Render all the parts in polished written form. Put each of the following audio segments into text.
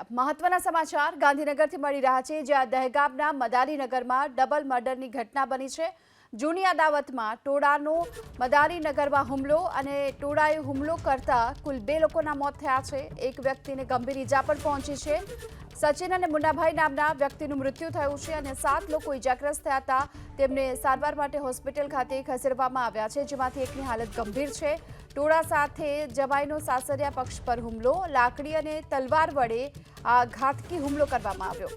મહત્વના સમાચાર ગાંધીનગરથી મળી રહ્યા છે, જ્યાં દહેગામના મદારીનગરમાં ડબલ મર્ડરની ઘટના બની છે। જૂની અદાવતમાં ટોળાનો મદારીનગરમાં હુમલો અને ટોળાએ હુમલો કરતા કુલ 2 લોકોના મોત થયા છે। એક વ્યક્તિને ગંભીર ઈજા પણ પહોંચી છે। સચિન અને મુન્નાભાઈ નામના વ્યક્તિનું મૃત્યુ થયું છે અને 7 લોકો ઈજાગ્રસ્ત થયા હતા। તેમને સારવાર માટે હોસ્પિટલ ખાતે ખસેડવામાં આવ્યા છે, જેમાંથી એકની હાલત ગંભીર છે। ટોળા સાથે જવાઈનો સાસરિયા પક્ષ પર હુમલો, લાકડી અને તલવાર વડે આ ઘાતકી હુમલો કરવામાં આવ્યો।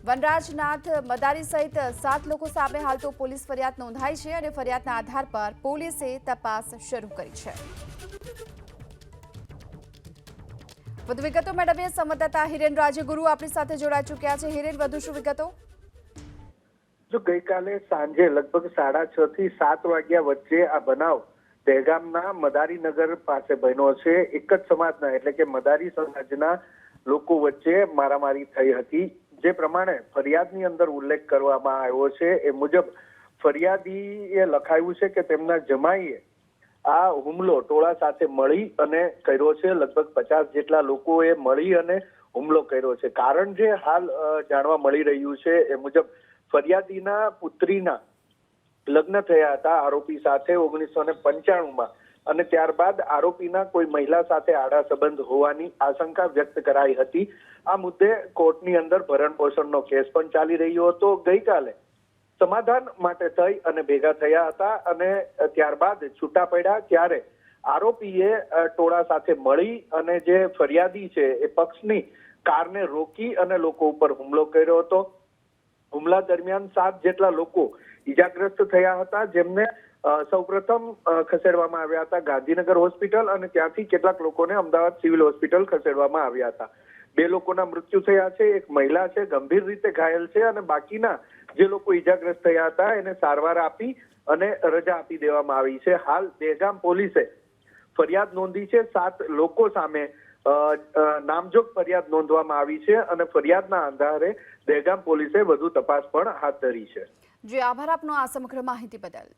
વનરાજનાથ મદારી સહિત 7 લોકો સામે હાલ તો પોલીસ ફરિયાદ નોંધાઈ છે અને ફરિયાદના આધાર પર પોલીસે તપાસ શરૂ કરી છે। વધુ વિગતો મેળવીએ સંવાદદાતા હિરેન રાજગુરુ આપણી સાથે જોડાઈ ચૂક્યા છે। હિરેન, વધુ શું વિગતો? જો ગઈકાલે સાંજે લગભગ 6:30 થી 7 વાગ્યા વચ્ચે આ બનાવ દહેગામના મદારીનગર પાસે બન્યો છે। એક જ સમાજના એટલે કે મદારી સમાજના લોકો વચ્ચે મારામારી થઈ હતી। જે પ્રમાણે ફરિયાદની અંદર ઉલ્લેખ કરવામાં આવ્યો છે એ મુજબ ફરિયાદીએ લખાયું છે કે તેમના જમાઈએ આ હુમલો ટોળા સાથે મળી અને કર્યો છે। લગભગ 50 જેટલા લોકોએ મળી અને હુમલો કર્યો છે। કારણ જે હાલ જાણવા મળી રહ્યું છે એ મુજબ ફરિયાદીના પુત્રીના લગ્ન થયા હતા આરોપી સાથે 1995માં અને ત્યારબાદ આરોપીના કોઈ મહિલા સાથે આડા સંબંધ હોવાની આશંકા વ્યક્ત કરાઈ હતી। આ મુદ્દે કોર્ટની અંદર ભરણપોષણનો કેસ પણ ચાલી રહ્યો હતો। ગઈકાલે સમાધાન માટે થઈ અને ભેગા થયા હતા અને ત્યારબાદ છૂટા પડ્યા ત્યારે આરોપીએ ટોળા સાથે મળી અને જે ફરિયાદી છે એ પક્ષની કારને રોકી અને લોકો ઉપર હુમલો કર્યો હતો। હુમલા દરમિયાન 7 જેટલા લોકો ઈજાગ્રસ્ત થયા હતા, જેમને સૌપ્રથમ ખસેડવામાં આવ્યા હતા ગાંધીનગર હોસ્પિટલ અને ત્યાંથી કેટલાક લોકોને અમદાવાદ સિવિલ હોસ્પિટલ ખસેડવામાં આવ્યા હતા। 2 લોકોના મૃત્યુ થયા છે, એક મહિલા છે ગંભીર રીતે ઘાયલ છે અને બાકીના જે લોકો ઈજાગ્રસ્ત થયા હતા એને સારવાર આપી અને રજા આપી દેવામાં આવી છે। હાલ દહેગામ પોલીસે ફરિયાદ નોંધી છે। 7 લોકો સામે નામજોગ ફરિયાદ નોંધવામાં આવી છે અને ફરિયાદના આધારે દહેગામ પોલીસે વધુ તપાસ પણ હાથ ધરી છે। જી, આભાર આપનો આ સમગ્ર માહિતી બદલ।